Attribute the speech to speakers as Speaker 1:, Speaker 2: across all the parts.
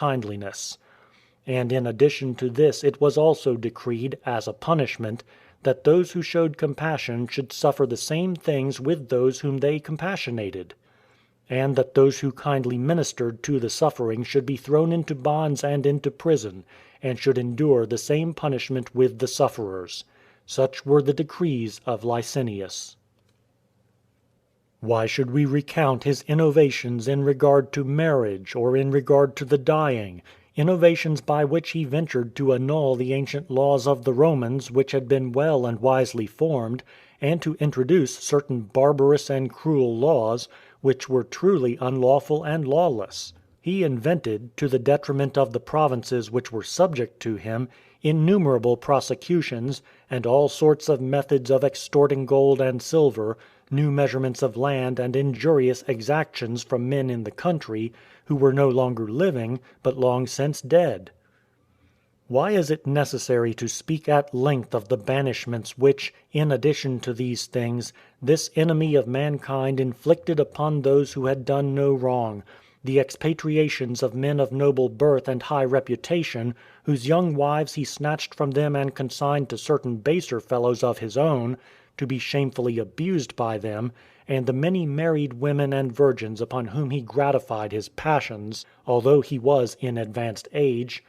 Speaker 1: kindliness. And in addition to this it was also decreed, as a punishment, that those who showed compassion should suffer the same things with those whom they compassionated, and that those who kindly ministered to the suffering should be thrown into bonds and into prison, and should endure the same punishment with the sufferers. Such were the decrees of Licinius. Why should we recount his innovations in regard to marriage, or in regard to the dying, innovations by which he ventured to annul the ancient laws of the Romans which had been well and wisely formed, and to introduce certain barbarous and cruel laws, which were truly unlawful and lawless? He invented, to the detriment of the provinces which were subject to him, innumerable prosecutions, and all sorts of methods of extorting gold and silver, new measurements of land and injurious exactions from men in the country, who were no longer living, but long since dead. Why is it necessary to speak at length of the banishments which, in addition to these things, this enemy of mankind inflicted upon those who had done no wrong, the expatriations of men of noble birth and high reputation, whose young wives he snatched from them and consigned to certain baser fellows of his own, to be shamefully abused by them, and the many married women and virgins upon whom he gratified his passions, although he was in advanced age?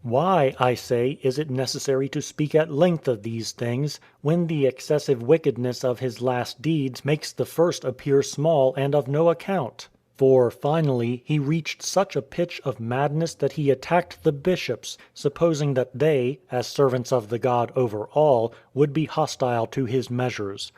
Speaker 1: Why, I say, is it necessary to speak at length of these things, when the excessive wickedness of his last deeds makes the first appear small and of no account? For, finally, he reached such a pitch of madness that he attacked the bishops, supposing that they, as servants of the God over all, would be hostile to his measures.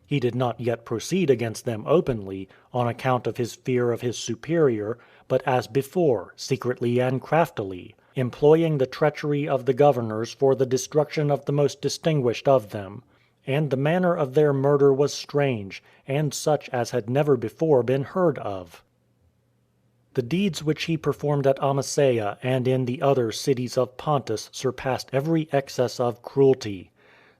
Speaker 1: He did not yet proceed against them openly, on account of his fear of his superior, but as before, secretly and craftily, employing the treachery of the governors for the destruction of the most distinguished of them. And the manner of their murder was strange, and such as had never before been heard of. The deeds which he performed at Amasea and in the other cities of Pontus surpassed every excess of cruelty.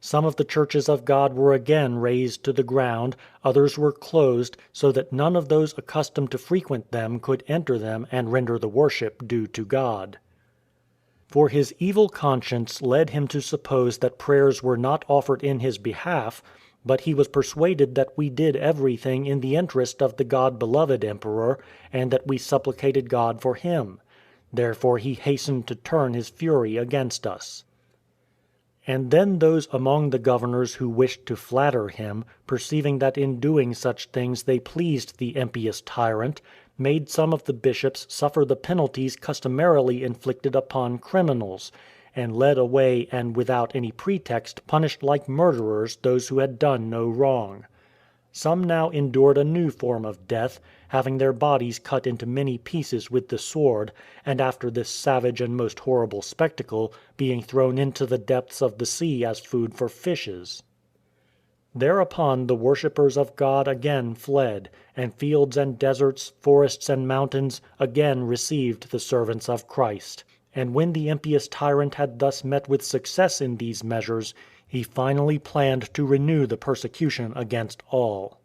Speaker 1: Some of the churches of God were again razed to the ground, others were closed, so that none of those accustomed to frequent them could enter them and render the worship due to God. For his evil conscience led him to suppose that prayers were not offered in his behalf, but he was persuaded that we did everything in the interest of the God-beloved emperor, and that we supplicated God for him. Therefore he hastened to turn his fury against us. And then those among the governors who wished to flatter him, perceiving that in doing such things they pleased the impious tyrant, made some of the bishops suffer the penalties customarily inflicted upon criminals, and led away and without any pretext punished like murderers those who had done no wrong. Some now endured a new form of death, having their bodies cut into many pieces with the sword, and after this savage and most horrible spectacle, being thrown into the depths of the sea as food for fishes. Thereupon the worshippers of God again fled, and fields and deserts, forests and mountains, again received the servants of Christ. And when the impious tyrant had thus met with success in these measures, he finally planned to renew the persecution against all.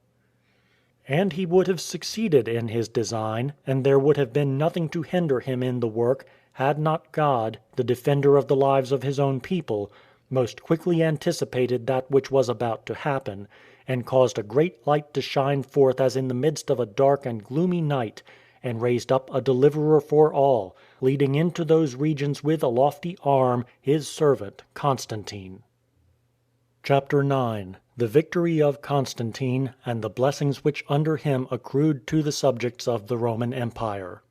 Speaker 1: And he would have succeeded in his design, and there would have been nothing to hinder him in the work, had not God, the defender of the lives of his own people, most quickly anticipated that which was about to happen, and caused a great light to shine forth as in the midst of a dark and gloomy night, and raised up a deliverer for all, leading into those regions with a lofty arm his servant Constantine. Chapter 9. The victory of Constantine, and the blessings which under him accrued to the subjects of the Roman Empire.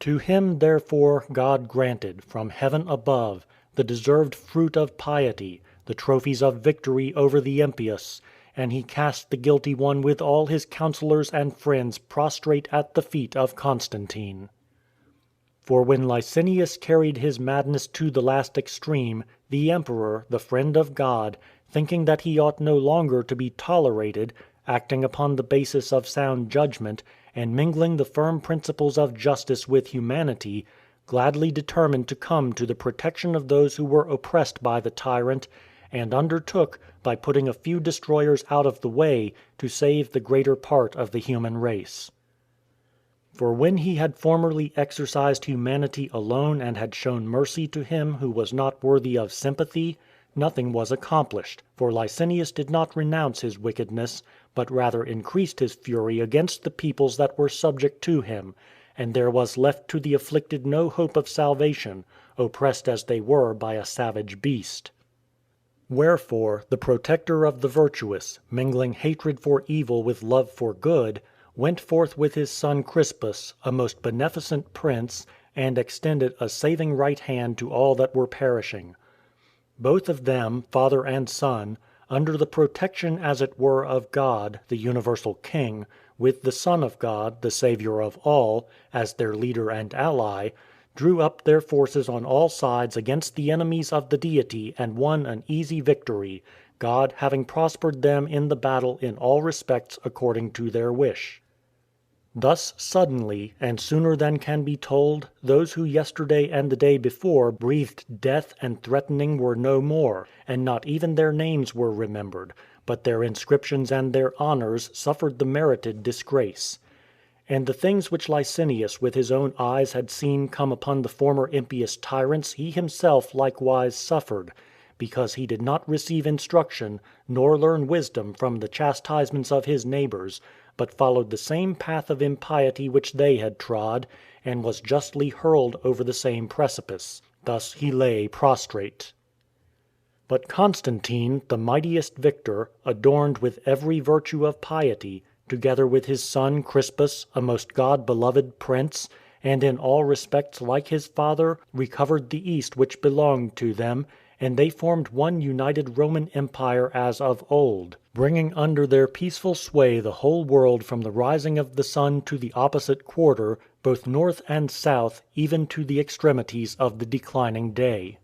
Speaker 1: To him therefore God granted, from heaven above, the deserved fruit of piety, the trophies of victory over the impious, and he cast the guilty one with all his counselors and friends prostrate at the feet of Constantine. For when Licinius carried his madness to the last extreme, the emperor, the friend of God, thinking that he ought no longer to be tolerated, acting upon the basis of sound judgment, and mingling the firm principles of justice with humanity, gladly determined to come to the protection of those who were oppressed by the tyrant, and undertook, by putting a few destroyers out of the way, to save the greater part of the human race. For when he had formerly exercised humanity alone and had shown mercy to him who was not worthy of sympathy, nothing was accomplished, for Licinius did not renounce his wickedness, but rather increased his fury against the peoples that were subject to him, and there was left to the afflicted no hope of salvation, oppressed as they were by a savage beast. Wherefore the protector of the virtuous, mingling hatred for evil with love for good, went forth with his son Crispus, a most beneficent prince, and extended a saving right hand to all that were perishing. Both of them, father and son, under the protection as it were of God, the universal King, with the Son of God, the Saviour of all, as their leader and ally, drew up their forces on all sides against the enemies of the Deity and won an easy victory, God having prospered them in the battle in all respects according to their wish. Thus suddenly, and sooner than can be told, those who yesterday and the day before breathed death and threatening were no more, and not even their names were remembered, but their inscriptions and their honours suffered the merited disgrace. And the things which Licinius with his own eyes had seen come upon the former impious tyrants he himself likewise suffered, because he did not receive instruction, nor learn wisdom from the chastisements of his neighbours, but followed the same path of impiety which they had trod, and was justly hurled over the same precipice. Thus he lay prostrate. But Constantine, the mightiest victor, adorned with every virtue of piety, together with his son Crispus, a most God-beloved prince, and in all respects like his father, recovered the East which belonged to them, and they formed one united Roman Empire as of old, bringing under their peaceful sway the whole world from the rising of the sun to the opposite quarter, both north and south, even to the extremities of the declining day.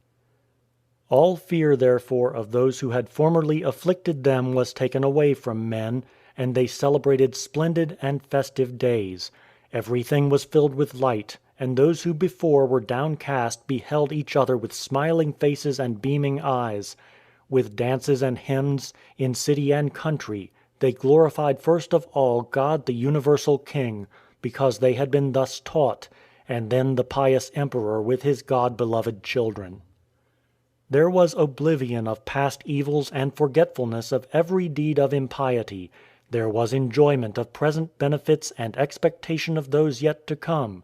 Speaker 1: All fear therefore of those who had formerly afflicted them was taken away from men, and they celebrated splendid and festive days. Everything was filled with light, and those who before were downcast beheld each other with smiling faces and beaming eyes. With dances and hymns, in city and country, they glorified first of all God the universal King, because they had been thus taught, and then the pious emperor with his God-beloved children. There was oblivion of past evils and forgetfulness of every deed of impiety. There was enjoyment of present benefits and expectation of those yet to come.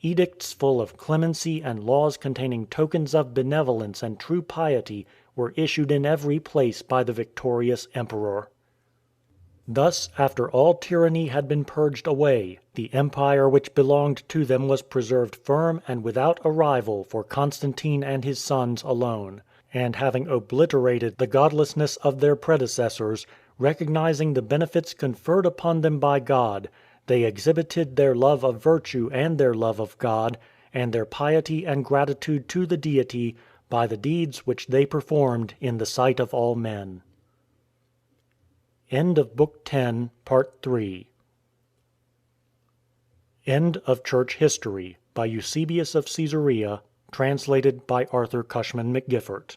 Speaker 1: Edicts full of clemency and laws containing tokens of benevolence and true piety were issued in every place by the victorious emperor. Thus, after all tyranny had been purged away, the empire which belonged to them was preserved firm and without a rival for Constantine and his sons alone. And having obliterated the godlessness of their predecessors, recognizing the benefits conferred upon them by God, they exhibited their love of virtue and their love of God, and their piety and gratitude to the Deity by the deeds which they performed in the sight of all men. End of Book 10, Part 3. End of Church History by Eusebius of Caesarea, translated by Arthur Cushman McGiffert.